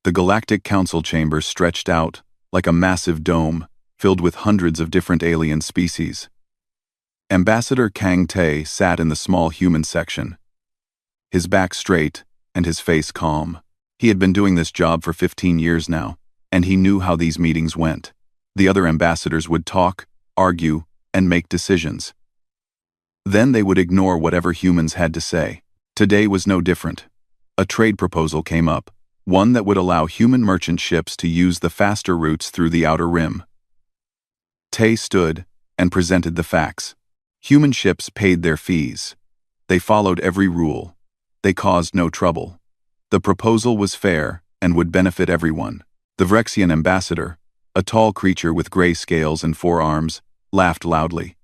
The Galactic Council chamber stretched out like a massive dome filled with hundreds of different alien species. Ambassador Kang Tae sat in the small human section, his back straight and his face calm. He had been doing this job for 15 years now, and he knew how these meetings went. The other ambassadors would talk, argue, and make decisions. Then they would ignore whatever humans had to say. Today was no different. A trade proposal came up, one that would allow human merchant ships to use the faster routes through the Outer Rim. Tae stood and presented the facts. Human ships paid their fees. They followed every rule. They caused no trouble. The proposal was fair and would benefit everyone. The Vrexian ambassador, a tall creature with gray scales and 4 arms, laughed loudly.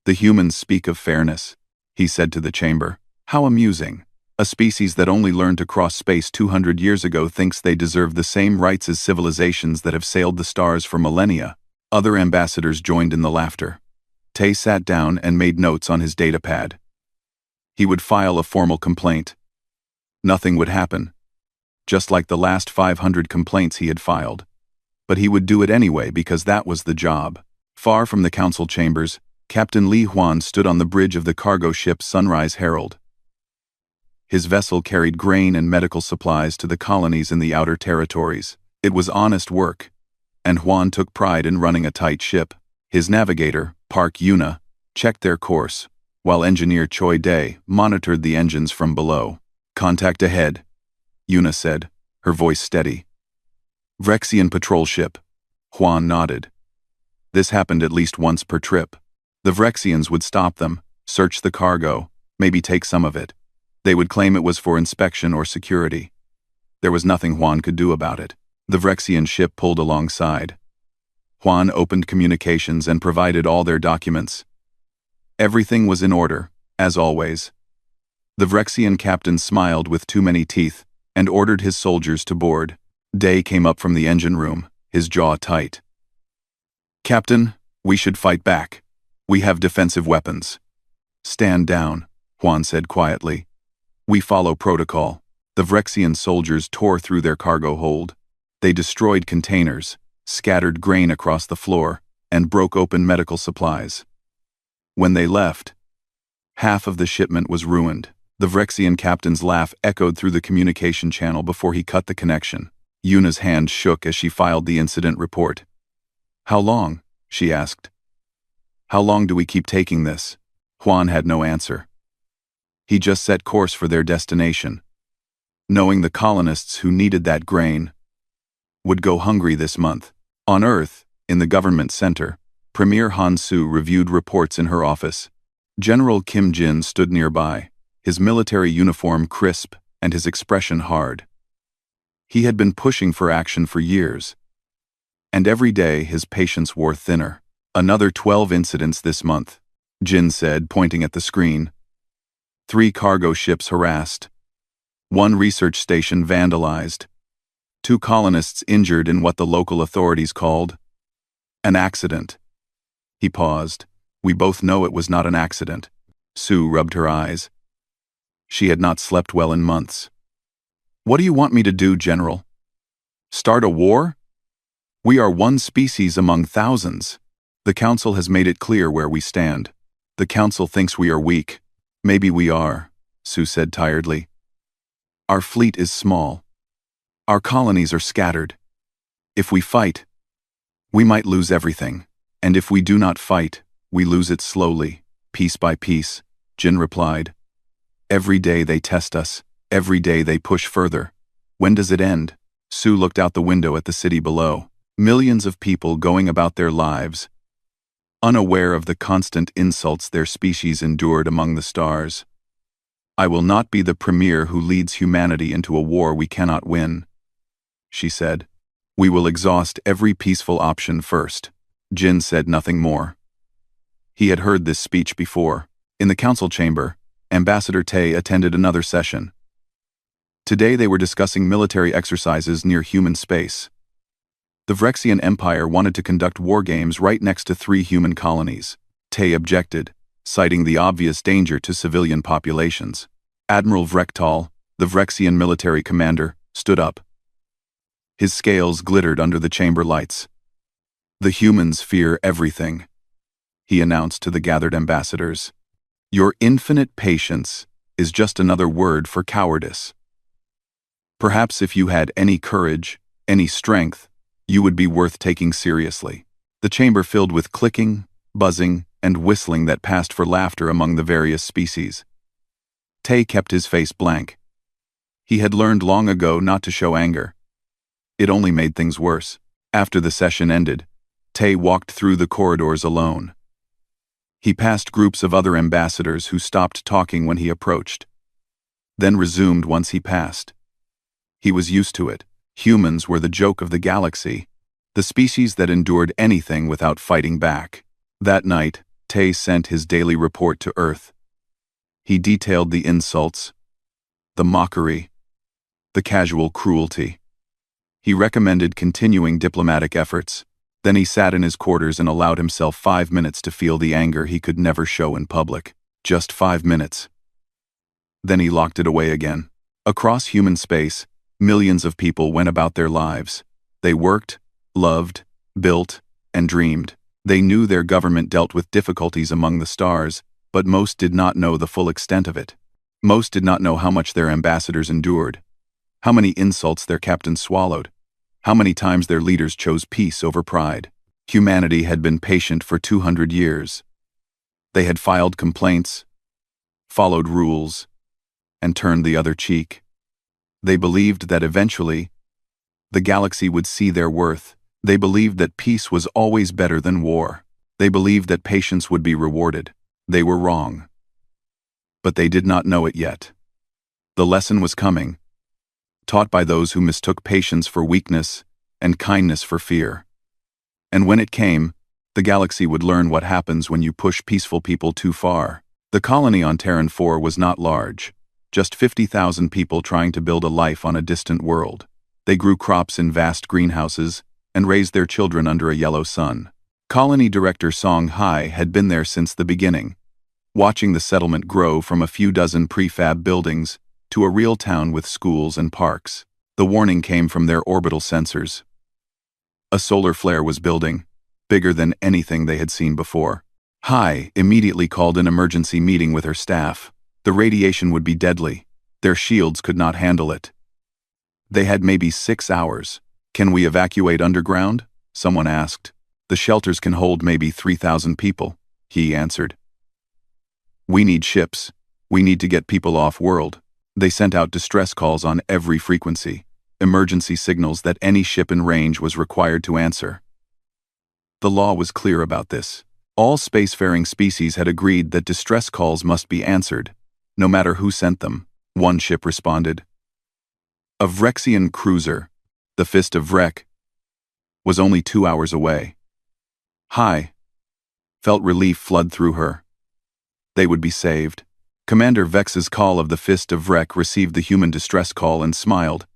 "The humans speak of fairness," he said to the chamber. "How amusing. A species that only learned to cross space 200 years ago thinks they deserve the same rights as civilizations that have sailed the stars for millennia." Other ambassadors joined in the laughter. Tae sat down and made notes on his datapad. He would file a formal complaint. Nothing would happen, just like the last 500 complaints he had filed. But he would do it anyway because that was the job. Far from the council chambers, Captain Li Huan stood on the bridge of the cargo ship Sunrise Herald. His vessel carried grain and medical supplies to the colonies in the outer territories. It was honest work, and Huan took pride in running a tight ship. His navigator, Park Yuna, checked their course, while engineer Choi Dae monitored the engines from below. "Contact ahead," Yuna said, her voice steady. "Vrexian patrol ship." Huan nodded. This happened at least once per trip. The Vrexians would stop them, search the cargo, maybe take some of it. They would claim it was for inspection or security. There was nothing Huan could do about it. The Vrexian ship pulled alongside. Huan opened communications and provided all their documents. Everything was in order, as always. The Vrexian captain smiled with too many teeth and ordered his soldiers to board. Dae came up from the engine room, his jaw tight. "Captain, we should fight back. We have defensive weapons." "Stand down," Huan said quietly. "We follow protocol." The Vrexian soldiers tore through their cargo hold. They destroyed containers, scattered grain across the floor, and broke open medical supplies. When they left, half of the shipment was ruined. The Vrexian captain's laugh echoed through the communication channel before he cut the connection. Yuna's hand shook as she filed the incident report. "How long?" she asked. "How long do we keep taking this?" Huan had no answer. He just set course for their destination, knowing the colonists who needed that grain would go hungry this month. On Earth, in the government center, Premier Han Su reviewed reports in her office. General Kim Jin stood nearby, his military uniform crisp and his expression hard. He had been pushing for action for years, and every day his patience wore thinner. "Another 12 incidents this month," Jin said, pointing at the screen. 3 cargo ships harassed. 1 research station vandalized. 2 colonists injured in what the local authorities called an accident. He paused. "We both know it was not an accident." Sue rubbed her eyes. She had not slept well in months. "What do you want me to do, General? Start a war? We are one species among thousands. The Council has made it clear where we stand. The Council thinks we are weak. Maybe we are," Sue said tiredly. "Our fleet is small. Our colonies are scattered. If we fight, we might lose everything. And if we do not fight, we lose it slowly, piece by piece," Jin replied. "Every day they test us. Every day they push further. When does it end?" Sue looked out the window at the city below. Millions of people going about their lives, unaware of the constant insults their species endured among the stars. "I will not be the premier who leads humanity into a war we cannot win," she said. "We will exhaust every peaceful option first." Jin said nothing more. He had heard this speech before. In the council chamber, Ambassador Tae attended another session. Today they were discussing military exercises near human space. The Vrexian Empire wanted to conduct war games right next to 3 human colonies. Tae objected, citing the obvious danger to civilian populations. Admiral Vrektal, the Vrexian military commander, stood up. His scales glittered under the chamber lights. "The humans fear everything," he announced to the gathered ambassadors. "Your infinite patience is just another word for cowardice. Perhaps if you had any courage, any strength, you would be worth taking seriously." The chamber filled with clicking, buzzing, and whistling that passed for laughter among the various species. Tay kept his face blank. He had learned long ago not to show anger. It only made things worse. After the session ended, Tay walked through the corridors alone. He passed groups of other ambassadors who stopped talking when he approached, then resumed once he passed. He was used to it. Humans were the joke of the galaxy, the species that endured anything without fighting back. That night, Tay sent his daily report to Earth. He detailed the insults, the mockery, the casual cruelty. He recommended continuing diplomatic efforts. Then he sat in his quarters and allowed himself 5 minutes to feel the anger he could never show in public. Just 5 minutes. Then he locked it away again. Across human space, millions of people went about their lives. They worked, loved, built, and dreamed. They knew their government dealt with difficulties among the stars, but most did not know the full extent of it. Most did not know how much their ambassadors endured, how many insults their captains swallowed, how many times their leaders chose peace over pride. Humanity had been patient for 200 years. They had filed complaints, followed rules, and turned the other cheek. They believed that eventually, the galaxy would see their worth. They believed that peace was always better than war. They believed that patience would be rewarded. They were wrong. But they did not know it yet. The lesson was coming, taught by those who mistook patience for weakness and kindness for fear. And when it came, the galaxy would learn what happens when you push peaceful people too far. The colony on Terran 4 was not large, just 50,000 people trying to build a life on a distant world. They grew crops in vast greenhouses and raised their children under a yellow sun. Colony Director Song Hai had been there since the beginning, watching the settlement grow from a few dozen prefab buildings to a real town with schools and parks. The warning came from their orbital sensors. A solar flare was building, bigger than anything they had seen before. Hai immediately called an emergency meeting with her staff. The radiation would be deadly. Their shields could not handle it. They had maybe 6 hours. "Can we evacuate underground?" someone asked. "The shelters can hold maybe 3,000 people," he answered. "We need ships. We need to get people off-world." They sent out distress calls on every frequency, emergency signals that any ship in range was required to answer. The law was clear about this. All spacefaring species had agreed that distress calls must be answered, no matter who sent them. One ship responded. A Vrexian cruiser, the Fist of Vrek, was only 2 hours away. Hai felt relief flood through her. They would be saved. Commander Vex's call of the Fist of Vrek received the human distress call and smiled.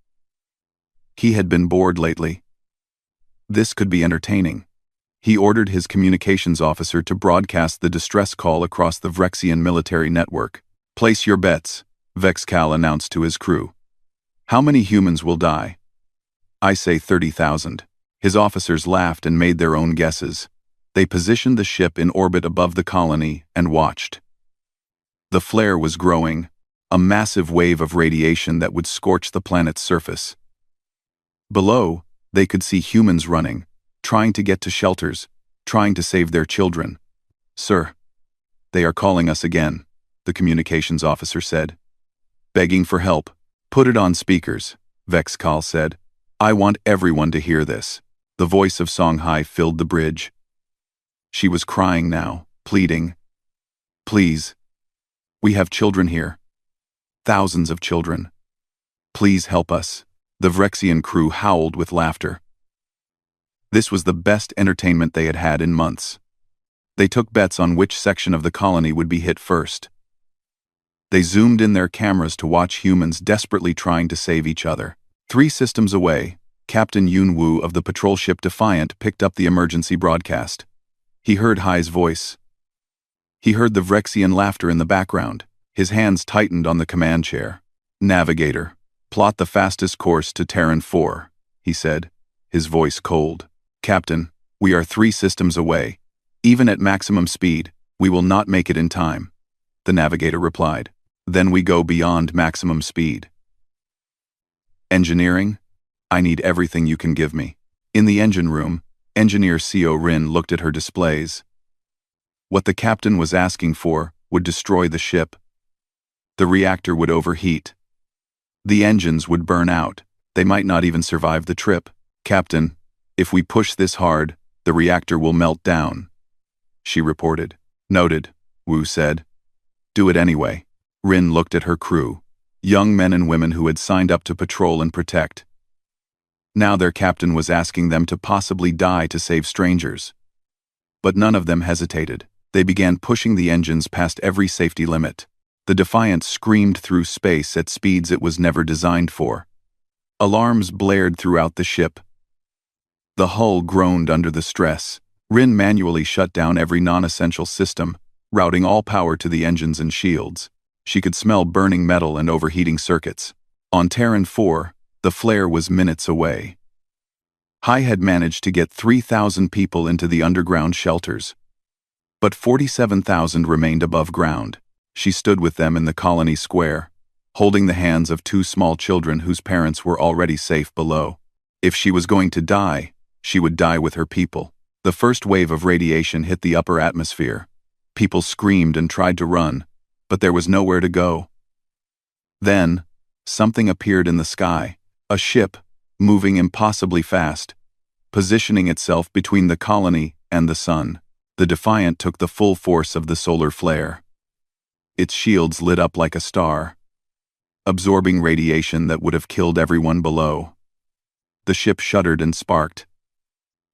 He had been bored lately. This could be entertaining. He ordered his communications officer to broadcast the distress call across the Vrexian military network. "Place your bets," Vexcal announced to his crew. "How many humans will die?" "I say 30,000. His officers laughed and made their own guesses. They positioned the ship in orbit above the colony and watched. The flare was growing, a massive wave of radiation that would scorch the planet's surface. Below, they could see humans running, trying to get to shelters, trying to save their children. "Sir, they are calling us again," the communications officer said. "Begging for help." "Put it on speakers," Vexcal said. "I want everyone to hear this." The voice of Songhai filled the bridge. She was crying now, pleading. "Please. We have children here. Thousands of children. Please help us." The Vrexian crew howled with laughter. This was the best entertainment they had had in months. They took bets on which section of the colony would be hit first. They zoomed in their cameras to watch humans desperately trying to save each other. 3 systems away, Captain Yun Wu of the patrol ship Defiant picked up the emergency broadcast. He heard Hai's voice. He heard the Vrexian laughter in the background. His hands tightened on the command chair. "Navigator, plot the fastest course to Terran 4," he said, his voice cold. "Captain, we are 3 systems away. Even at maximum speed, we will not make it in time," the navigator replied. "Then we go beyond maximum speed." "Engineering? I need everything you can give me." In the engine room, Engineer Co. Rin looked at her displays. What the captain was asking for would destroy the ship. The reactor would overheat. The engines would burn out. They might not even survive the trip. "Captain, if we push this hard, the reactor will melt down," she reported. "Noted," Wu said. "Do it anyway." Rin looked at her crew, young men and women who had signed up to patrol and protect. Now their captain was asking them to possibly die to save strangers. But none of them hesitated. They began pushing the engines past every safety limit. The Defiant screamed through space at speeds it was never designed for. Alarms blared throughout the ship. The hull groaned under the stress. Rin manually shut down every non-essential system, routing all power to the engines and shields. She could smell burning metal and overheating circuits. On Terran 4, the flare was minutes away. Hai had managed to get 3,000 people into the underground shelters. But 47,000 remained above ground. She stood with them in the colony square, holding the hands of 2 small children whose parents were already safe below. If she was going to die, she would die with her people. The first wave of radiation hit the upper atmosphere. People screamed and tried to run, but there was nowhere to go. Then, something appeared in the sky, a ship, moving impossibly fast, positioning itself between the colony and the sun. The Defiant took the full force of the solar flare. Its shields lit up like a star, absorbing radiation that would have killed everyone below. The ship shuddered and sparked,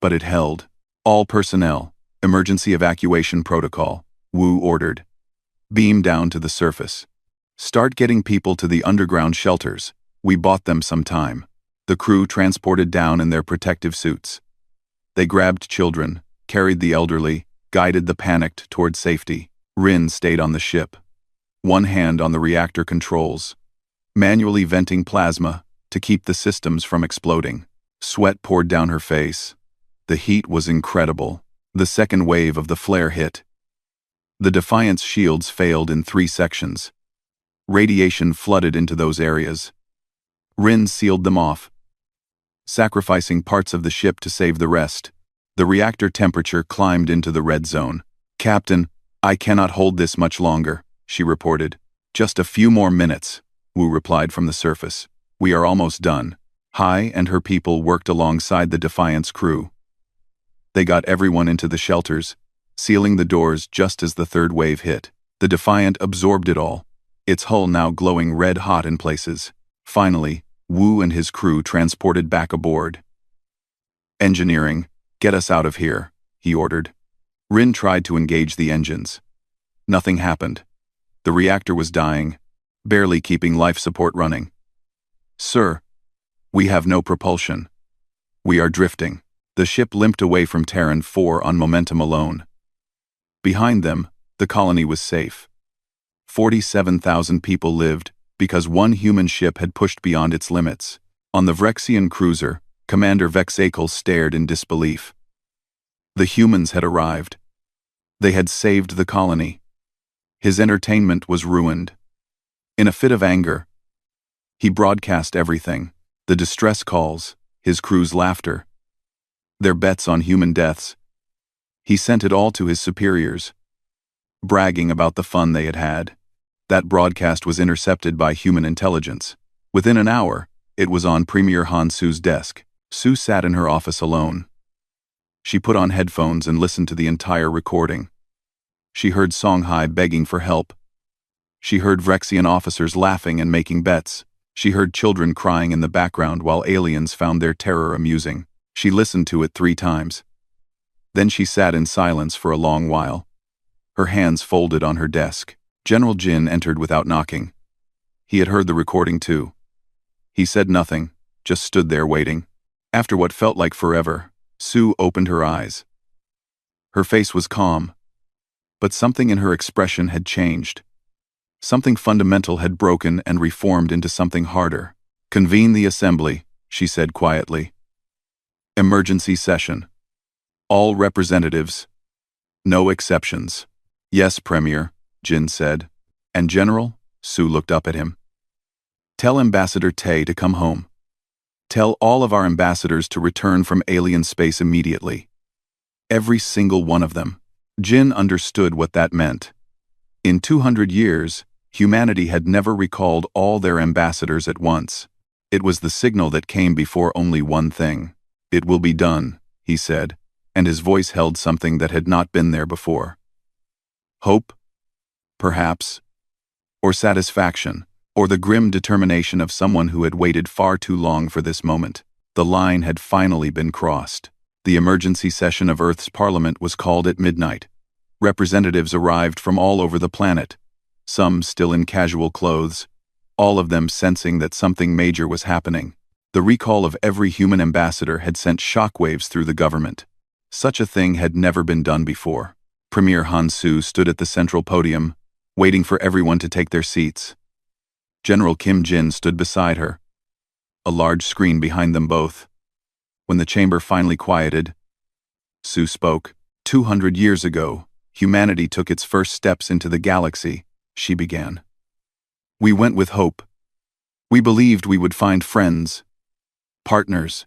but it held. "All personnel, emergency evacuation protocol," Wu ordered. "Beam down to the surface. Start getting people to the underground shelters. We bought them some time." The crew transported down in their protective suits. They grabbed children, carried the elderly, guided the panicked toward safety. Rin stayed on the ship, one hand on the reactor controls, manually venting plasma to keep the systems from exploding. Sweat poured down her face. The heat was incredible. The second wave of the flare hit. The Defiant's shields failed in 3 sections. Radiation flooded into those areas. Rin sealed them off, sacrificing parts of the ship to save the rest. The reactor temperature climbed into the red zone. "Captain, I cannot hold this much longer," she reported. "Just a few more minutes," Wu replied from the surface. "We are almost done." Hai and her people worked alongside the Defiant's crew. They got everyone into the shelters, sealing the doors just as the third wave hit. The Defiant absorbed it all, its hull now glowing red-hot in places. Finally, Wu and his crew transported back aboard. "Engineering, get us out of here," he ordered. Rin tried to engage the engines. Nothing happened. The reactor was dying, barely keeping life support running. "Sir, we have no propulsion. We are drifting." The ship limped away from Terran 4 on momentum alone. Behind them, the colony was safe. 47,000 people lived because one human ship had pushed beyond its limits. On the Vrexian cruiser, Commander Vexakel stared in disbelief. The humans had arrived. They had saved the colony. His entertainment was ruined. In a fit of anger, he broadcast everything: the distress calls, his crew's laughter, their bets on human deaths. He sent it all to his superiors, bragging about the fun they had had. That broadcast was intercepted by human intelligence. Within an hour, it was on Premier Han Su's desk. Su sat in her office alone. She put on headphones and listened to the entire recording. She heard Songhai begging for help. She heard Vrexian officers laughing and making bets. She heard children crying in the background while aliens found their terror amusing. She listened to it 3 times. Then she sat in silence for a long while, her hands folded on her desk. General Jin entered without knocking. He had heard the recording too. He said nothing, just stood there waiting. After what felt like forever, Su opened her eyes. Her face was calm, but something in her expression had changed. Something fundamental had broken and reformed into something harder. "Convene the assembly," she said quietly. Emergency session. All representatives. No exceptions. Yes, Premier, Jin said. And General? Su looked up at him. Tell Ambassador Tay to come home. Tell all of our ambassadors to return from alien space immediately. Every single one of them. Jin understood what that meant. In 200 years, humanity had never recalled all their ambassadors at once. It was the signal that came before only one thing. It will be done, he said, and his voice held something that had not been there before. Hope? Perhaps. Or satisfaction, or the grim determination of someone who had waited far too long for this moment. The line had finally been crossed. The emergency session of Earth's Parliament was called at midnight. Representatives arrived from all over the planet, some still in casual clothes, all of them sensing that something major was happening. The recall of every human ambassador had sent shockwaves through the government. Such a thing had never been done before. Premier Han Su stood at the central podium, waiting for everyone to take their seats. General Kim Jin stood beside her, a large screen behind them both. When the chamber finally quieted, Su spoke. 200 years ago, humanity took its first steps into the galaxy, she began. We went with hope. We believed we would find friends, partners,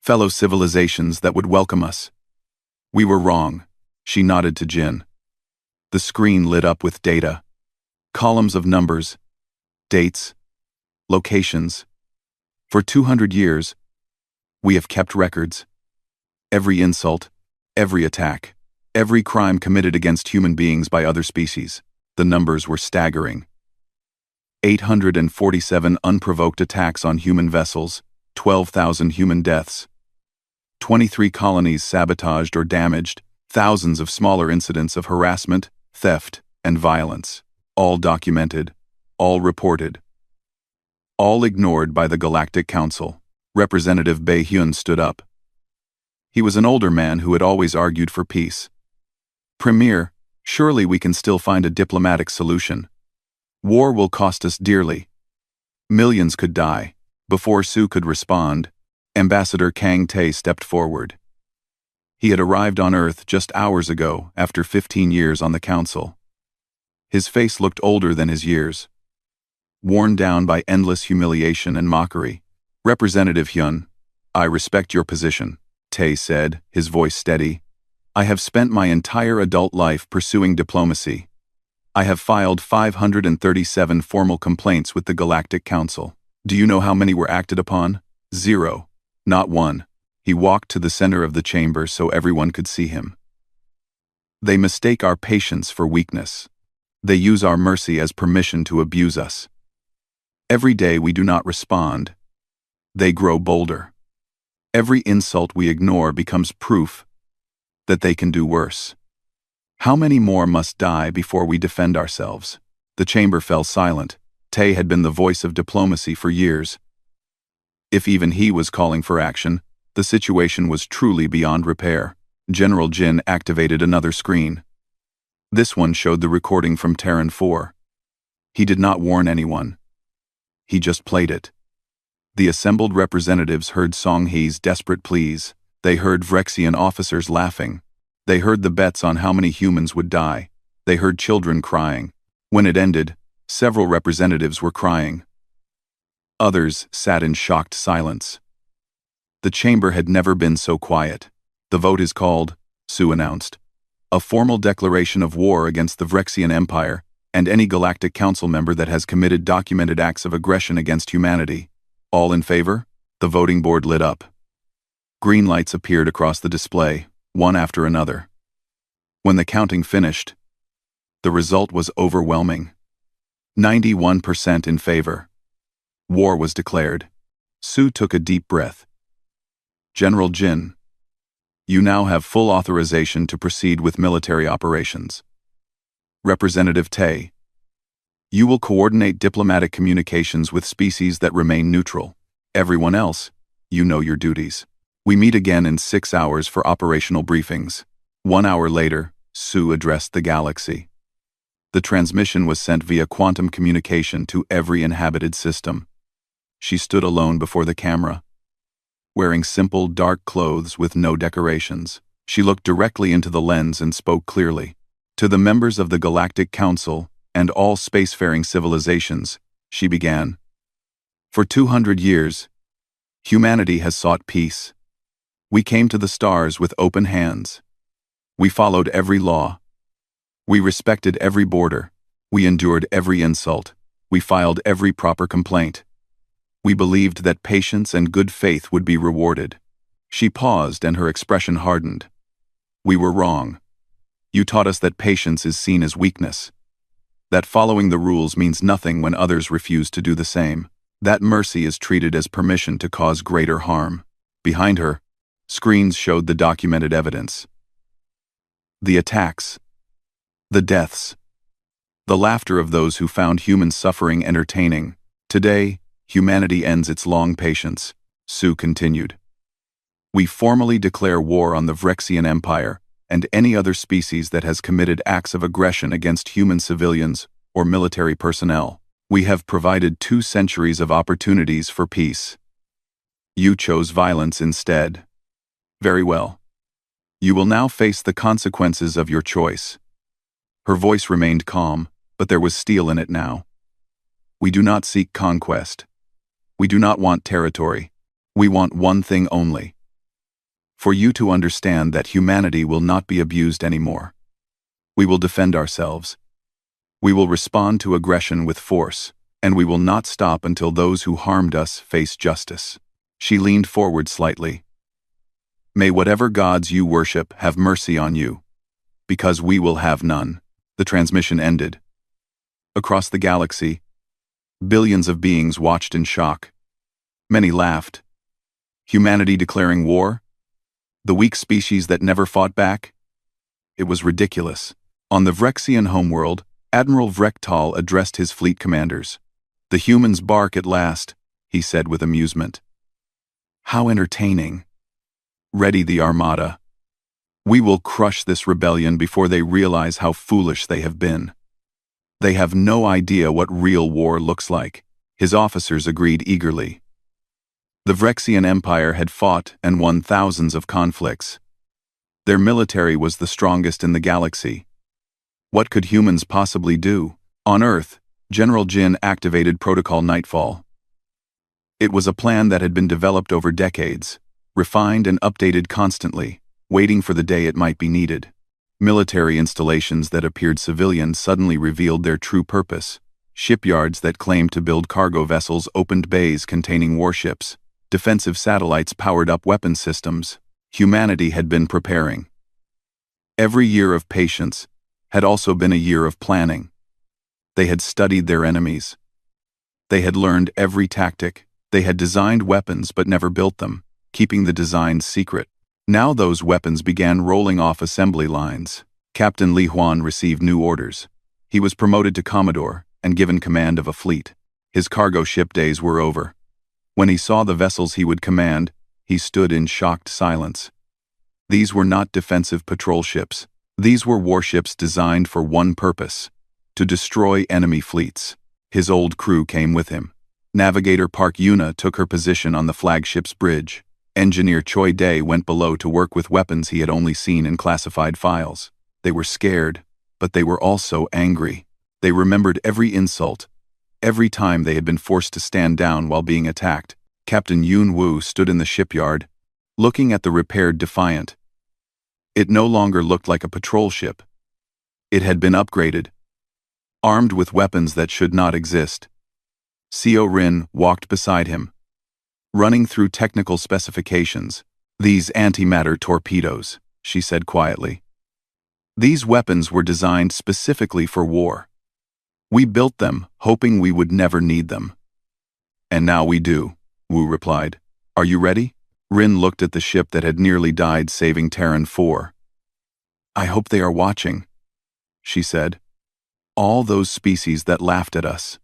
fellow civilizations that would welcome us. We were wrong, she nodded to Jin. The screen lit up with data. Columns of numbers, dates, locations. For 200 years, we have kept records. Every insult, every attack, every crime committed against human beings by other species. The numbers were staggering. 847 unprovoked attacks on human vessels, 12,000 human deaths. 23 colonies sabotaged or damaged, thousands of smaller incidents of harassment, theft, and violence. All documented, all reported. All ignored by the Galactic Council. Representative Bae Hyun stood up. He was an older man who had always argued for peace. Premier, surely we can still find a diplomatic solution. War will cost us dearly. Millions could die. Before Su could respond, Ambassador Kang Tae stepped forward. He had arrived on Earth just hours ago, after 15 years on the Council. His face looked older than his years, worn down by endless humiliation and mockery. Representative Hyun, I respect your position, Tae said, his voice steady. I have spent my entire adult life pursuing diplomacy. I have filed 537 formal complaints with the Galactic Council. Do you know how many were acted upon? 0. Not one. He walked to the center of the chamber so everyone could see him. They mistake our patience for weakness. They use our mercy as permission to abuse us. Every day we do not respond. They grow bolder. Every insult we ignore becomes proof that they can do worse. How many more must die before we defend ourselves? The chamber fell silent. Tae had been the voice of diplomacy for years. If even he was calling for action, the situation was truly beyond repair. General Jin activated another screen. This one showed the recording from Terran 4. He did not warn anyone. He just played it. The assembled representatives heard Song Hee's desperate pleas. They heard Vrexian officers laughing. They heard the bets on how many humans would die. They heard children crying. When it ended, several representatives were crying. Others sat in shocked silence. The chamber had never been so quiet. The vote is called, Su announced. A formal declaration of war against the Vrexian Empire and any Galactic Council member that has committed documented acts of aggression against humanity. All in favor? The voting board lit up. Green lights appeared across the display, one after another. When the counting finished, the result was overwhelming. 91% in favor. War was declared. Su took a deep breath. General Jin, you now have full authorization to proceed with military operations. Representative Tae, you will coordinate diplomatic communications with species that remain neutral. Everyone else, you know your duties. We meet again in 6 hours for operational briefings. 1 hour later, Su addressed the galaxy. The transmission was sent via quantum communication to every inhabited system. She stood alone before the camera. wearing simple, dark clothes with no decorations. She looked directly into the lens and spoke clearly. To the members of the Galactic Council and all spacefaring civilizations, she began. For 200 years, humanity has sought peace. We came to the stars with open hands. We followed every law. We respected every border. We endured every insult. We filed every proper complaint. We believed that patience and good faith would be rewarded. She paused and her expression hardened. We were wrong. You taught us that patience is seen as weakness. That following the rules means nothing when others refuse to do the same. That mercy is treated as permission to cause greater harm. Behind her, screens showed the documented evidence. The attacks. The deaths. The laughter of those who found human suffering entertaining. Today, humanity ends its long patience, Sue continued. We formally declare war on the Vrexian Empire and any other species that has committed acts of aggression against human civilians or military personnel. We have provided 2 centuries of opportunities for peace. You chose violence instead. Very well. You will now face the consequences of your choice. Her voice remained calm, but there was steel in it now. We do not seek conquest. We do not want territory. We want one thing only. For you to understand that humanity will not be abused anymore. We will defend ourselves. We will respond to aggression with force, and we will not stop until those who harmed us face justice. She leaned forward slightly. May whatever gods you worship have mercy on you, because we will have none. The transmission ended. Across the galaxy, billions of beings watched in shock. Many laughed. Humanity declaring war? The weak species that never fought back? It was ridiculous. On the Vrexian homeworld, Admiral Vrektal addressed his fleet commanders. The humans bark at last, he said with amusement. How entertaining. Ready the armada. We will crush this rebellion before they realize how foolish they have been. They have no idea what real war looks like. His officers agreed eagerly. The Vrexian Empire had fought and won thousands of conflicts. Their military was the strongest in the galaxy. What could humans possibly do? On Earth, General Jin activated Protocol Nightfall. It was a plan that had been developed over decades, refined and updated constantly, waiting for the day it might be needed. Military installations that appeared civilian suddenly revealed their true purpose. Shipyards that claimed to build cargo vessels opened bays containing warships. Defensive satellites powered up weapon systems. Humanity had been preparing. Every year of patience had also been a year of planning. They had studied their enemies. They had learned every tactic. They had designed weapons but never built them, keeping the designs secret. Now those weapons began rolling off assembly lines. Captain Li Huan received new orders. He was promoted to Commodore and given command of a fleet. His cargo ship days were over. When he saw the vessels he would command, he stood in shocked silence. These were not defensive patrol ships. These were warships designed for one purpose: to destroy enemy fleets. His old crew came with him. Navigator Park Yuna took her position on the flagship's bridge. Engineer Choi Dae went below to work with weapons he had only seen in classified files. They were scared, but they were also angry. They remembered every insult, every time they had been forced to stand down while being attacked. Captain Yoon Woo stood in the shipyard, looking at the repaired Defiant. It no longer looked like a patrol ship. It had been upgraded, armed with weapons that should not exist. Seo Rin walked beside him, running through technical specifications. These antimatter torpedoes, she said quietly. These weapons were designed specifically for war. We built them, hoping we would never need them. And now we do, Wu replied. Are you ready? Rin looked at the ship that had nearly died saving Terran 4. I hope they are watching, she said. All those species that laughed at us.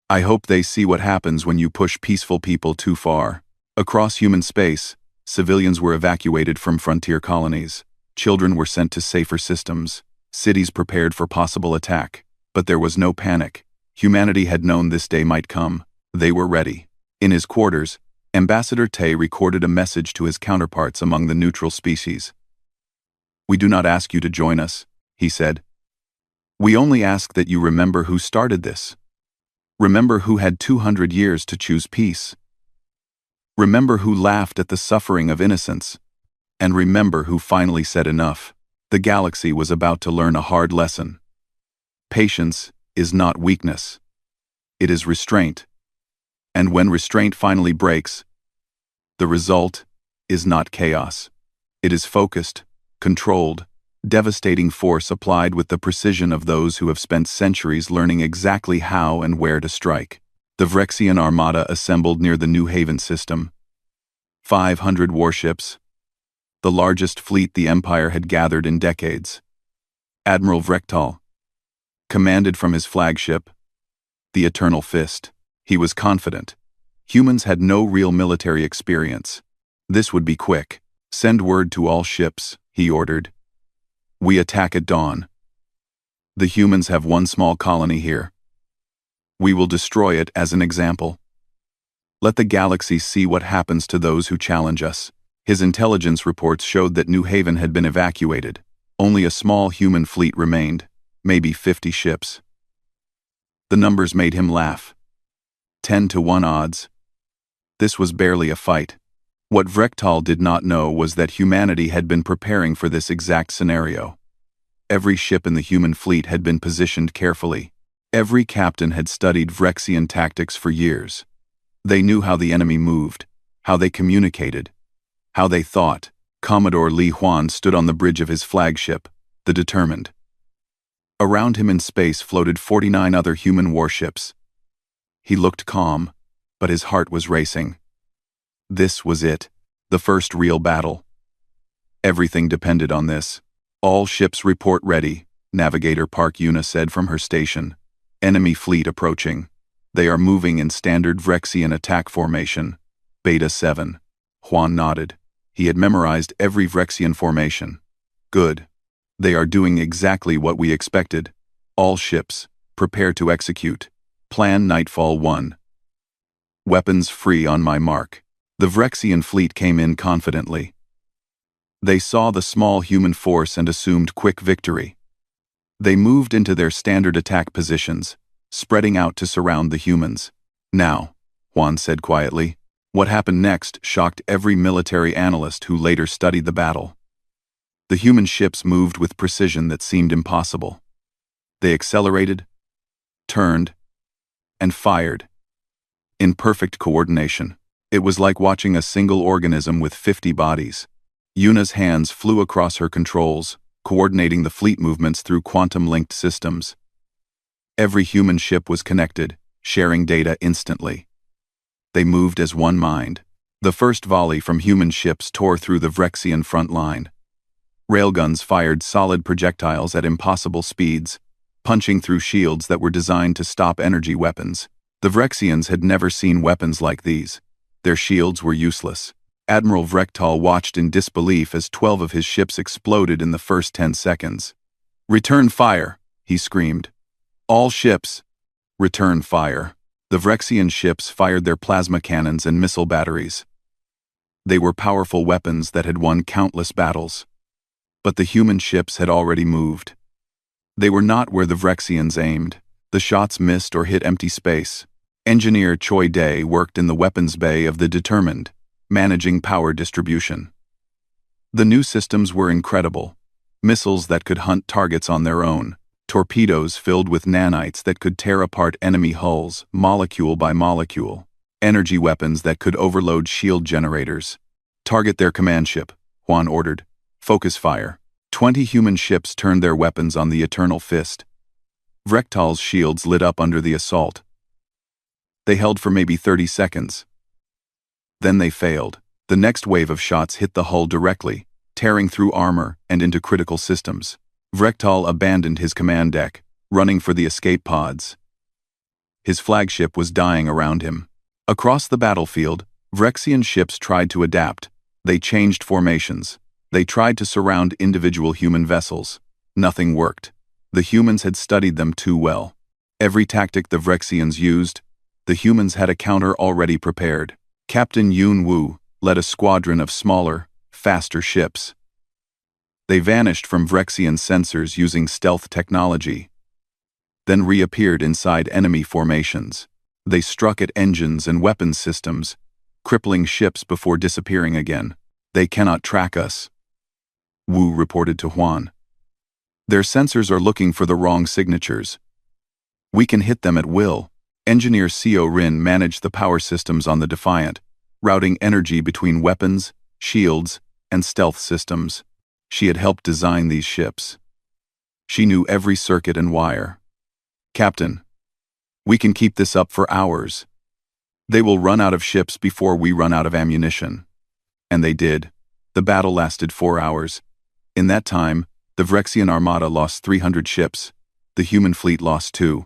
I hope they see what happens when you push peaceful people too far. Across human space, civilians were evacuated from frontier colonies. Children were sent to safer systems. Cities prepared for possible attack. But there was no panic. Humanity had known this day might come. They were ready. In his quarters, Ambassador Tay recorded a message to his counterparts among the neutral species. "We do not ask you to join us," he said. "We only ask that you remember who started this. Remember who had 200 years to choose peace. Remember who laughed at the suffering of innocence. And remember who finally said enough." The galaxy was about to learn a hard lesson. Patience is not weakness. It is restraint. And when restraint finally breaks, the result is not chaos. It is focused, controlled, devastating force applied with the precision of those who have spent centuries learning exactly how and where to strike. The Vrexian armada assembled near the New Haven system. 500 warships, the largest fleet the Empire had gathered in decades. Admiral Vrektal commanded from his flagship, the Eternal Fist. He was confident. Humans had no real military experience. This would be quick. "Send word to all ships," he ordered. "We attack at dawn. The humans have one small colony here. We will destroy it as an example. Let the galaxy see what happens to those who challenge us." His intelligence reports showed that New Haven had been evacuated. Only a small human fleet remained, maybe 50 ships. The numbers made him laugh. 10-1 odds. This was barely a fight. What Vrektal did not know was that humanity had been preparing for this exact scenario. Every ship in the human fleet had been positioned carefully. Every captain had studied Vrexian tactics for years. They knew how the enemy moved, how they communicated, how they thought. Commodore Li Huan stood on the bridge of his flagship, the Determined. Around him in space floated 49 other human warships. He looked calm, but his heart was racing. This was it, the first real battle. Everything depended on this. "All ships report ready," Navigator Park Yuna said from her station. "Enemy fleet approaching. They are moving in standard Vrexian attack formation. Beta 7. Huan nodded. He had memorized every Vrexian formation. "Good. They are doing exactly what we expected. All ships, prepare to execute. Plan Nightfall 1. Weapons free on my mark." The Vrexian fleet came in confidently. They saw the small human force and assumed quick victory. They moved into their standard attack positions, spreading out to surround the humans. "Now," Huan said quietly. What happened next shocked every military analyst who later studied the battle. The human ships moved with precision that seemed impossible. They accelerated, turned, and fired. In perfect coordination. It was like watching a single organism with 50 bodies. Yuna's hands flew across her controls, coordinating the fleet movements through quantum-linked systems. Every human ship was connected, sharing data instantly. They moved as one mind. The first volley from human ships tore through the Vrexian front line. Railguns fired solid projectiles at impossible speeds, punching through shields that were designed to stop energy weapons. The Vrexians had never seen weapons like these. Their shields were useless. Admiral Vrektal watched in disbelief as 12 of his ships exploded in the first 10 seconds. "Return fire," he screamed. "All ships, return fire." The Vrexian ships fired their plasma cannons and missile batteries. They were powerful weapons that had won countless battles. But the human ships had already moved. They were not where the Vrexians aimed. The shots missed or hit empty space. Engineer Choi Dae worked in the weapons bay of the Determined, managing power distribution. The new systems were incredible. Missiles that could hunt targets on their own. Torpedoes filled with nanites that could tear apart enemy hulls, molecule by molecule. Energy weapons that could overload shield generators. "Target their command ship," Huan ordered. "Focus fire." 20 human ships turned their weapons on the Eternal Fist. Vrektal's shields lit up under the assault. They held for maybe 30 seconds. Then they failed. The next wave of shots hit the hull directly, tearing through armor and into critical systems. Vrektal abandoned his command deck, running for the escape pods. His flagship was dying around him. Across the battlefield, Vrexian ships tried to adapt. They changed formations. They tried to surround individual human vessels. Nothing worked. The humans had studied them too well. Every tactic the Vrexians used, the humans had a counter already prepared. Captain Yun Wu led a squadron of smaller, faster ships. They vanished from Vrexian sensors using stealth technology, then reappeared inside enemy formations. They struck at engines and weapons systems, crippling ships before disappearing again. They cannot track us, Wu reported to Huan. Their sensors are looking for the wrong signatures. We can hit them at will. Engineer Seo Rin managed the power systems on the Defiant, routing energy between weapons, shields, and stealth systems. She had helped design these ships. She knew every circuit and wire. Captain, we can keep this up for hours. They will run out of ships before we run out of ammunition. And they did. The battle lasted 4 hours. In that time, the Vrexian armada lost 300 ships. The human fleet lost 2.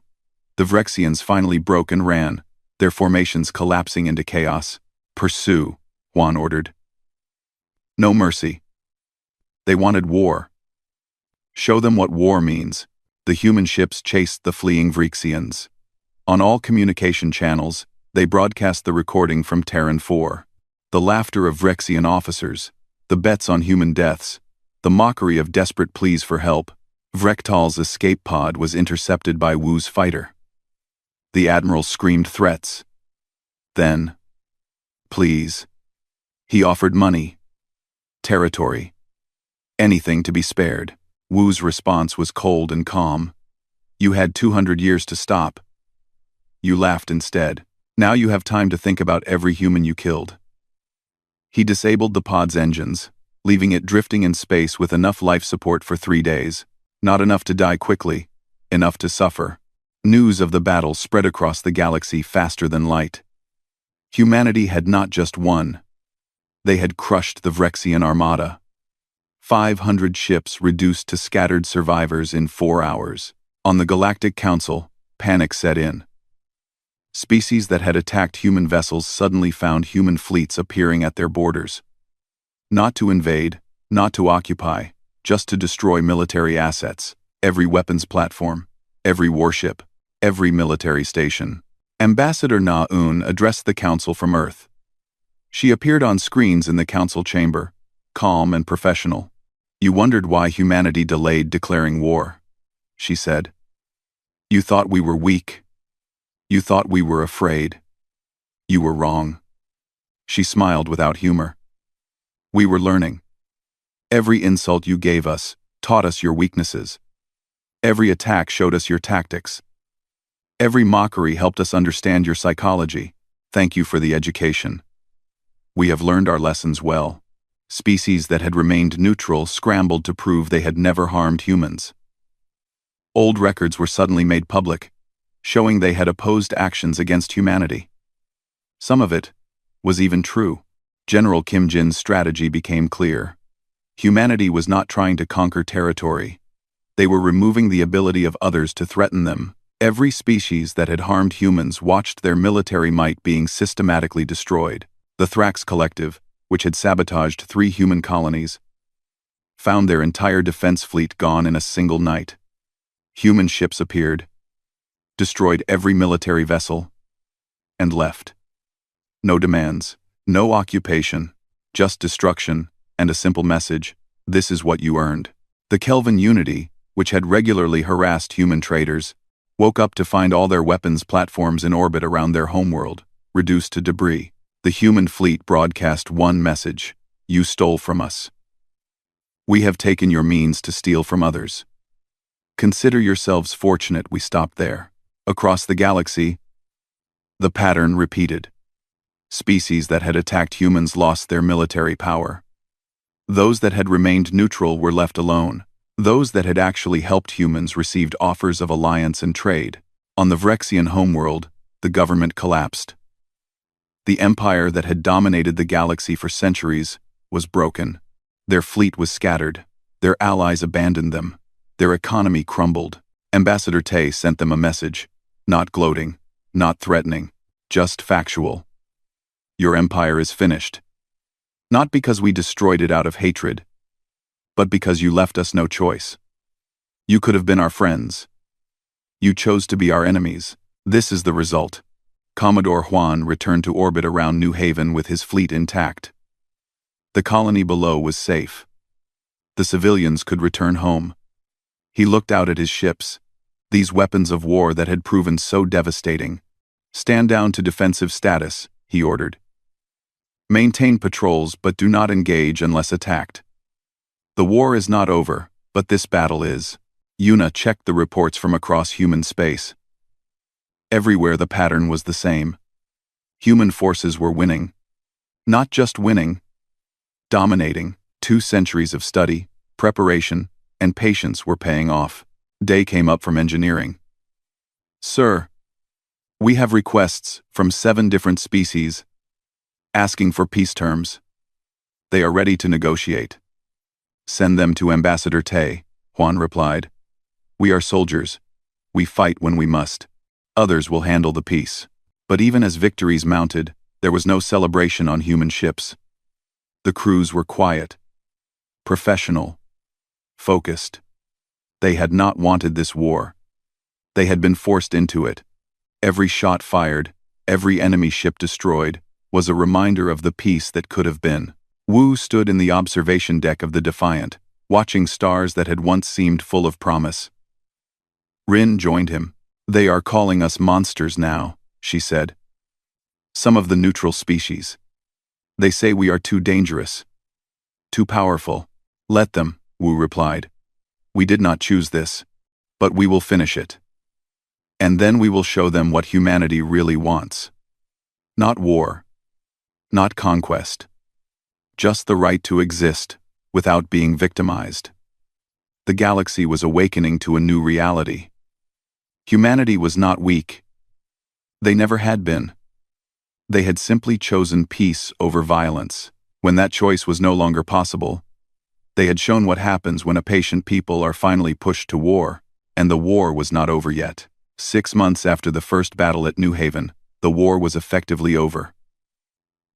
The Vrexians finally broke and ran, their formations collapsing into chaos. Pursue, Huan ordered. No mercy. They wanted war. Show them what war means. The human ships chased the fleeing Vrexians. On all communication channels, they broadcast the recording from Terran 4. The laughter of Vrexian officers, the bets on human deaths, the mockery of desperate pleas for help. Vrektal's escape pod was intercepted by Wu's fighter. The admiral screamed threats. Then, please. He offered money, territory, anything to be spared. Wu's response was cold and calm. You had 200 years to stop. You laughed instead. Now you have time to think about every human you killed. He disabled the pod's engines, leaving it drifting in space with enough life support for 3 days. Not enough to die quickly, enough to suffer. News of the battle spread across the galaxy faster than light. Humanity had not just won. They had crushed the Vrexian armada. 500 ships reduced to scattered survivors in 4 hours. On the Galactic Council, panic set in. Species that had attacked human vessels suddenly found human fleets appearing at their borders. Not to invade, not to occupy, just to destroy military assets, every weapons platform, every warship, every military station. Ambassador Na-Un addressed the Council from Earth. She appeared on screens in the Council chamber, calm and professional. You wondered why humanity delayed declaring war, she said. You thought we were weak. You thought we were afraid. You were wrong. She smiled without humor. We were learning. Every insult you gave us taught us your weaknesses. Every attack showed us your tactics. Every mockery helped us understand your psychology. Thank you for the education. We have learned our lessons well. Species that had remained neutral scrambled to prove they had never harmed humans. Old records were suddenly made public, showing they had opposed actions against humanity. Some of it was even true. General Kim Jin's strategy became clear. Humanity was not trying to conquer territory. They were removing the ability of others to threaten them. Every species that had harmed humans watched their military might being systematically destroyed. The Thrax Collective, which had sabotaged 3 human colonies, found their entire defense fleet gone in a single night. Human ships appeared, destroyed every military vessel, and left. No demands, no occupation, just destruction, and a simple message: this is what you earned. The Kelvin Unity, which had regularly harassed human traders, woke up to find all their weapons platforms in orbit around their homeworld, reduced to debris. The human fleet broadcast one message: you stole from us. We have taken your means to steal from others. Consider yourselves fortunate we stopped there. Across the galaxy, the pattern repeated. Species that had attacked humans lost their military power. Those that had remained neutral were left alone. Those that had actually helped humans received offers of alliance and trade. On the Vrexian homeworld, the government collapsed. The empire that had dominated the galaxy for centuries was broken. Their fleet was scattered. Their allies abandoned them. Their economy crumbled. Ambassador Tay sent them a message, not gloating, not threatening, just factual. Your empire is finished. Not because we destroyed it out of hatred, but because you left us no choice. You could have been our friends. You chose to be our enemies. This is the result. Commodore Juan returned to orbit around New Haven with his fleet intact. The colony below was safe. The civilians could return home. He looked out at his ships, these weapons of war that had proven so devastating. "Stand down to defensive status," he ordered. "Maintain patrols but do not engage unless attacked. The war is not over, but this battle is." Yuna checked the reports from across human space. Everywhere the pattern was the same. Human forces were winning. Not just winning, dominating. 2 centuries of study, preparation, and patience were paying off. Day came up from engineering. "Sir, we have requests from 7 different species asking for peace terms. They are ready to negotiate." "Send them to Ambassador Tay," Juan replied. "We are soldiers. We fight when we must. Others will handle the peace." But even as victories mounted, there was no celebration on human ships. The crews were quiet, professional, focused. They had not wanted this war. They had been forced into it. Every shot fired, every enemy ship destroyed, was a reminder of the peace that could have been. Wu stood in the observation deck of the Defiant, watching stars that had once seemed full of promise. Rin joined him. "They are calling us monsters now," she said. "Some of the neutral species. They say we are too dangerous, too powerful." "Let them," Wu replied. "We did not choose this, but we will finish it. And then we will show them what humanity really wants. Not war, not conquest. Just the right to exist without being victimized." The galaxy was awakening to a new reality. Humanity was not weak. They never had been. They had simply chosen peace over violence. When that choice was no longer possible, they had shown what happens when a patient people are finally pushed to war, and the war was not over yet. 6 months after the first battle at New Haven, the war was effectively over.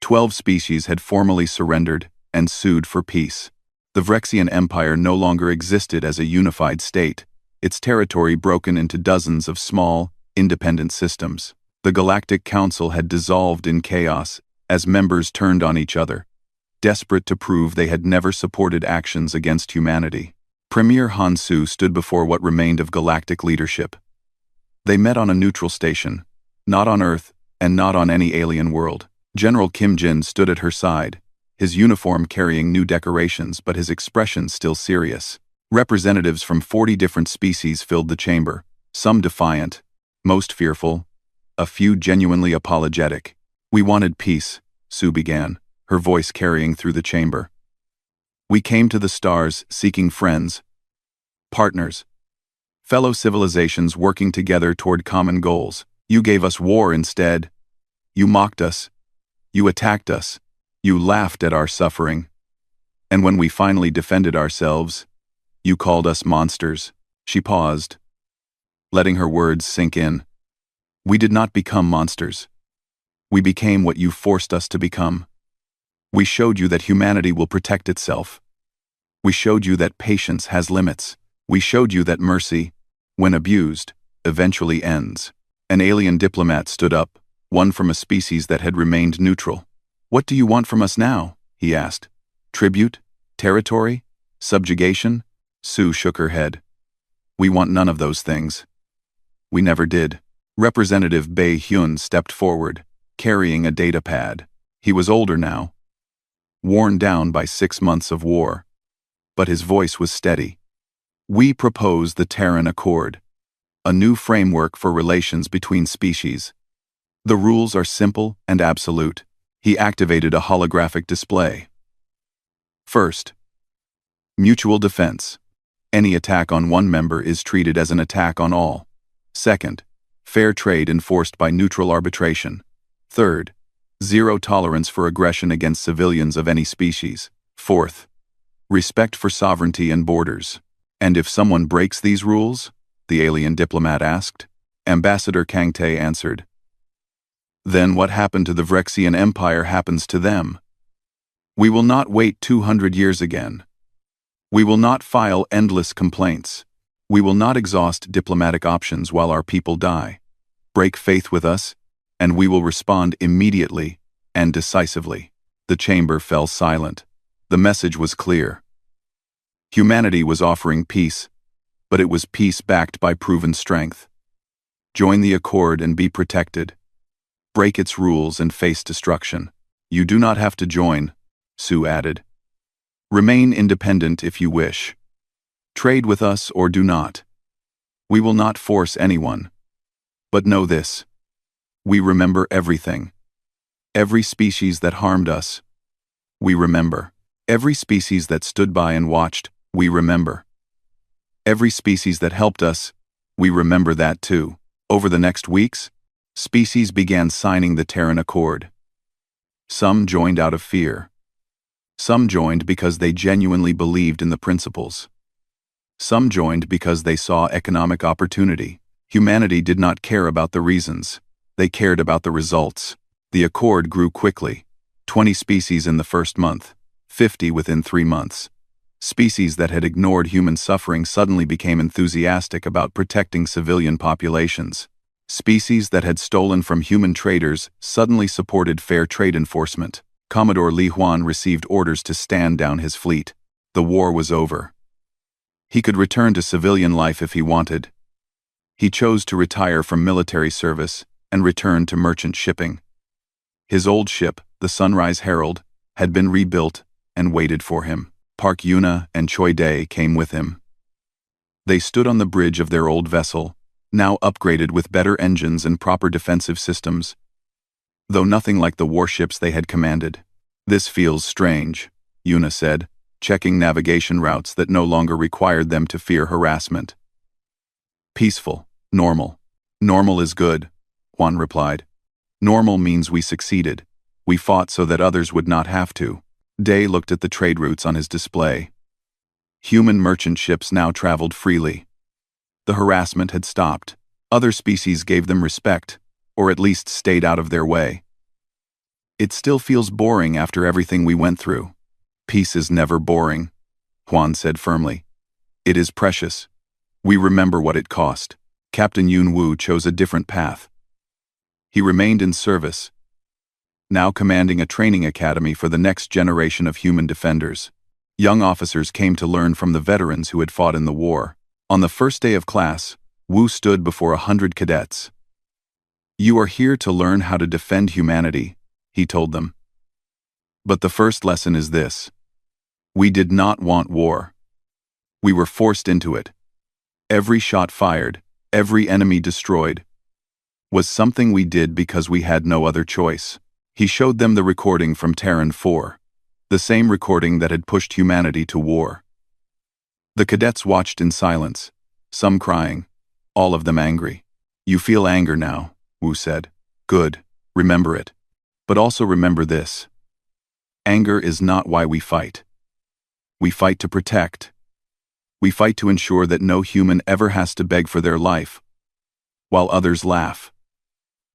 12 species had formally surrendered and sued for peace. The Vrexian Empire no longer existed as a unified state, its territory broken into dozens of small, independent systems. The Galactic Council had dissolved in chaos as members turned on each other, desperate to prove they had never supported actions against humanity. Premier Hansu stood before what remained of galactic leadership. They met on a neutral station, not on Earth and not on any alien world. General Kim Jin stood at her side, his uniform carrying new decorations but his expression still serious. Representatives from 40 different species filled the chamber, some defiant, most fearful, a few genuinely apologetic. "We wanted peace," Sue began, her voice carrying through the chamber. "We came to the stars seeking friends, partners, fellow civilizations working together toward common goals. You gave us war instead. You mocked us. You attacked us. You laughed at our suffering. And when we finally defended ourselves, you called us monsters." She paused, letting her words sink in. "We did not become monsters. We became what you forced us to become. We showed you that humanity will protect itself. We showed you that patience has limits. We showed you that mercy, when abused, eventually ends." An alien diplomat stood up, one from a species that had remained neutral. "What do you want from us now?" he asked. "Tribute? Territory? Subjugation?" Sue shook her head. "We want none of those things. We never did." Representative Bei Hyun stepped forward, carrying a data pad. He was older now, worn down by 6 months of war, but his voice was steady. "We propose the Terran Accord, a new framework for relations between species. The rules are simple and absolute." He activated a holographic display. First, mutual defense. Any attack on one member is treated as an attack on all. Second, fair trade enforced by neutral arbitration. Third, zero tolerance for aggression against civilians of any species. Fourth, respect for sovereignty and borders. "And if someone breaks these rules?" the alien diplomat asked. Ambassador Kang Tae answered. "Then what happened to the Vrexian Empire happens to them. We will not wait 200 years again. We will not file endless complaints. We will not exhaust diplomatic options while our people die. Break faith with us, and we will respond immediately and decisively. The chamber fell silent. The message was clear. Humanity was offering peace, but it was peace backed by proven strength. Join the Accord and be protected. Break its rules and face destruction. You do not have to join, Sue added. Remain independent if you wish. Trade with us or do not. We will not force anyone. But know this. We remember everything. Every species that harmed us, we remember. Every species that stood by and watched, we remember. Every species that helped us, we remember that too. Over the next weeks, species began signing the Terran Accord. Some joined out of fear. Some joined because they genuinely believed in the principles. Some joined because they saw economic opportunity. Humanity did not care about the reasons. They cared about the results. The Accord grew quickly. 20 species in the first month, 50 within 3 months. Species that had ignored human suffering suddenly became enthusiastic about protecting civilian populations. Species that had stolen from human traders suddenly supported fair trade enforcement. Commodore Li Huan received orders to stand down his fleet. The war was over. He could return to civilian life if he wanted. He chose to retire from military service and return to merchant shipping. His old ship, the Sunrise Herald, had been rebuilt and waited for him. Park Yuna and Choi Dae came with him. They stood on the bridge of their old vessel, now upgraded with better engines and proper defensive systems, though nothing like the warships they had commanded. This feels strange, Yuna said, checking navigation routes that no longer required them to fear harassment. Peaceful, normal. Normal is good, Juan replied. Normal means we succeeded. We fought so that others would not have to. Day looked at the trade routes on his display. Human merchant ships now traveled freely. The harassment had stopped. Other species gave them respect, or at least stayed out of their way. It still feels boring after everything we went through. Peace is never boring, Juan said firmly. It is precious. We remember what it cost. Captain Yun Wu chose a different path. He remained in service, now commanding a training academy for the next generation of human defenders. Young officers came to learn from the veterans who had fought in the war. On the first day of class, Wu stood before 100 cadets. You are here to learn how to defend humanity, he told them. But the first lesson is this. We did not want war. We were forced into it. Every shot fired, every enemy destroyed, was something we did because we had no other choice. He showed them the recording from Terran 4, the same recording that had pushed humanity to war. The cadets watched in silence, some crying, all of them angry. You feel anger now, Wu said. Good, remember it. But also remember this. Anger is not why we fight. We fight to protect. We fight to ensure that no human ever has to beg for their life, while others laugh.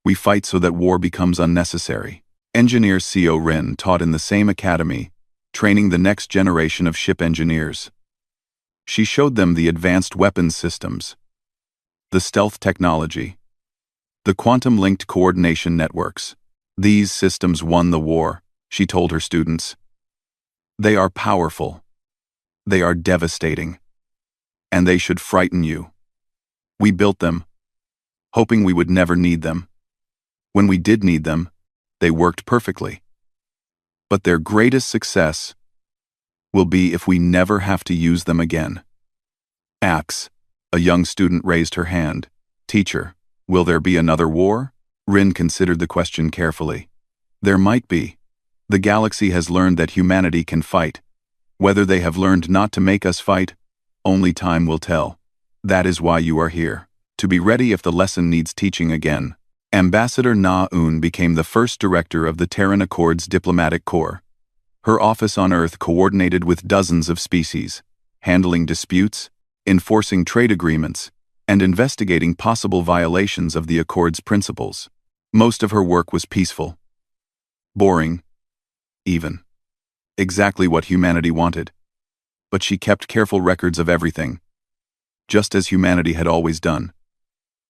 We fight so that war becomes unnecessary. Engineer Seo Rin taught in the same academy, training the next generation of ship engineers. She showed them the advanced weapons systems, the stealth technology, the quantum-linked coordination networks. These systems won the war, she told her students. They are powerful. They are devastating. And they should frighten you. We built them, hoping we would never need them. When we did need them, they worked perfectly. But their greatest success will be if we never have to use them again. Ax, a young student raised her hand. Teacher, will there be another war? Rin considered the question carefully. There might be. The galaxy has learned that humanity can fight. Whether they have learned not to make us fight, only time will tell. That is why you are here, to be ready if the lesson needs teaching again. Ambassador Na-Un became the first director of the Terran Accord's diplomatic corps. Her office on Earth coordinated with dozens of species, handling disputes, enforcing trade agreements, and investigating possible violations of the Accord's principles. Most of her work was peaceful. Boring, even. Exactly what humanity wanted. But she kept careful records of everything, just as humanity had always done.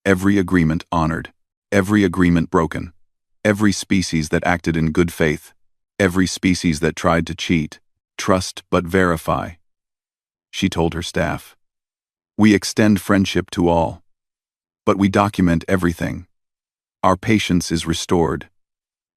Every agreement honored. Every agreement broken. Every species that acted in good faith. Every species that tried to cheat. Trust but verify. She told her staff. We extend friendship to all. But we document everything. Our patience is restored.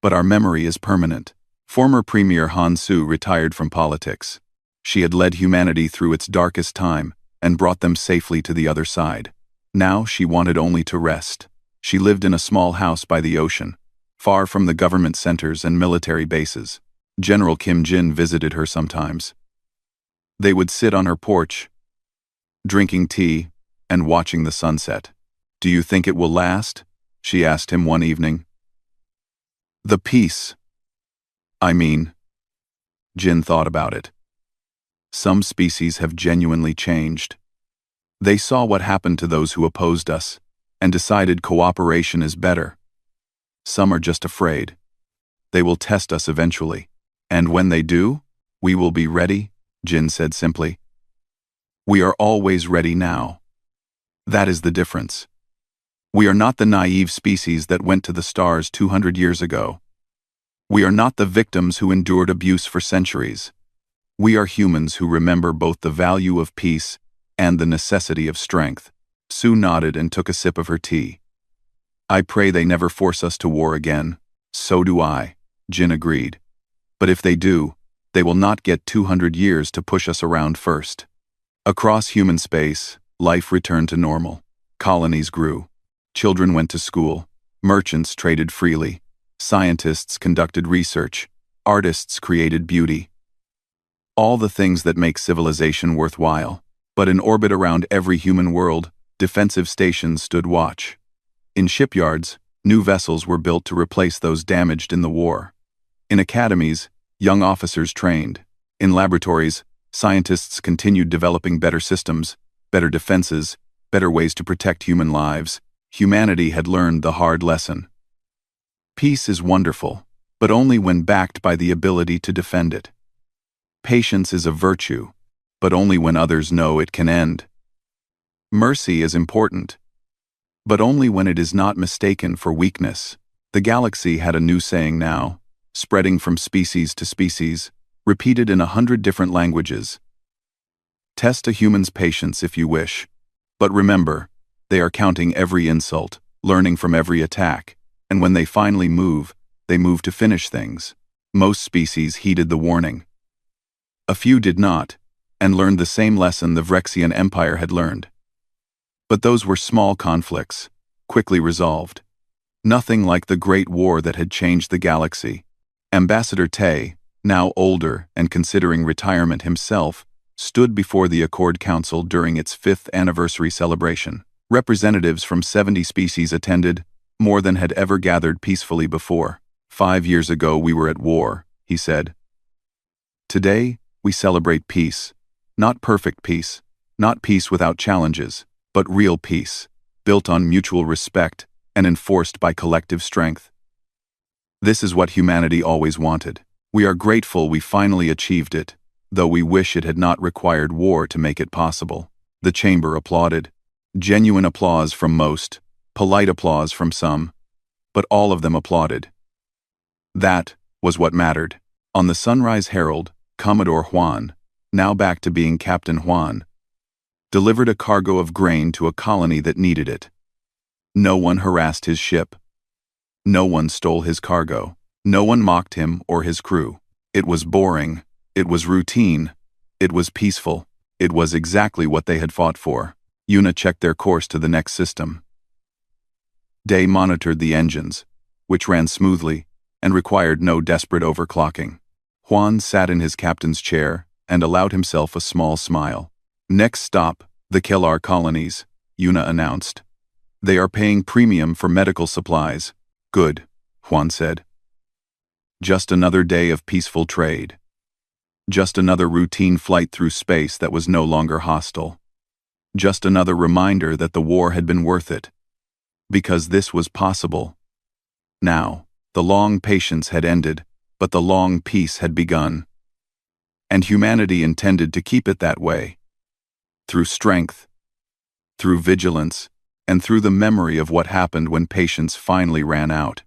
But our memory is permanent. Former Premier Han Su retired from politics. She had led humanity through its darkest time and brought them safely to the other side. Now she wanted only to rest. She lived in a small house by the ocean, far from the government centers and military bases. General Kim Jin visited her sometimes. They would sit on her porch, drinking tea and watching the sunset. Do you think it will last? She asked him one evening. The peace. I mean, Jin thought about it. Some species have genuinely changed. They saw what happened to those who opposed us and decided cooperation is better. Some are just afraid. They will test us eventually. And when they do, we will be ready, Jin said simply. We are always ready now. That is the difference. We are not the naive species that went to the stars 200 years ago. We are not the victims who endured abuse for centuries. We are humans who remember both the value of peace and the necessity of strength. Sue nodded and took a sip of her tea. I pray they never force us to war again. So do I, Jin agreed. But if they do, they will not get 200 years to push us around first. Across human space, life returned to normal. Colonies grew. Children went to school. Merchants traded freely. Scientists conducted research. Artists created beauty. All the things that make civilization worthwhile. But in orbit around every human world, defensive stations stood watch. In shipyards, new vessels were built to replace those damaged in the war. In academies, young officers trained. In laboratories, scientists continued developing better systems, better defenses, better ways to protect human lives. Humanity had learned the hard lesson. Peace is wonderful, but only when backed by the ability to defend it. Patience is a virtue, but only when others know it can end. Mercy is important, but only when it is not mistaken for weakness. The galaxy had a new saying now, spreading from species to species, repeated in 100 different languages. Test a human's patience if you wish, but remember, they are counting every insult, learning from every attack, and when they finally move, they move to finish things. Most species heeded the warning. A few did not, and learned the same lesson the Vrexian Empire had learned. But those were small conflicts, quickly resolved. Nothing like the Great War that had changed the galaxy. Ambassador Tay, now older and considering retirement himself, stood before the Accord Council during its 5th anniversary celebration. Representatives from 70 species attended, more than had ever gathered peacefully before. 5 years ago we were at war, he said. Today, we celebrate peace. Not perfect peace, not peace without challenges, but real peace, built on mutual respect and enforced by collective strength. This is what humanity always wanted. We are grateful we finally achieved it, though we wish it had not required war to make it possible. The chamber applauded. Genuine applause from most, polite applause from some, but all of them applauded. That was what mattered. On the Sunrise Herald, Commodore Juan, now back to being Captain Juan, delivered a cargo of grain to a colony that needed it. No one harassed his ship. No one stole his cargo. No one mocked him or his crew. It was boring. It was routine. It was peaceful. It was exactly what they had fought for. Yuna checked their course to the next system. Day monitored the engines, which ran smoothly and required no desperate overclocking. Juan sat in his captain's chair and allowed himself a small smile. Next stop, the Kellar colonies, Yuna announced. They are paying premium for medical supplies. Good, Juan said. Just another day of peaceful trade. Just another routine flight through space that was no longer hostile. Just another reminder that the war had been worth it. Because this was possible. Now, the long patience had ended, but the long peace had begun. And humanity intended to keep it that way. Through strength, through vigilance, and through the memory of what happened when patience finally ran out.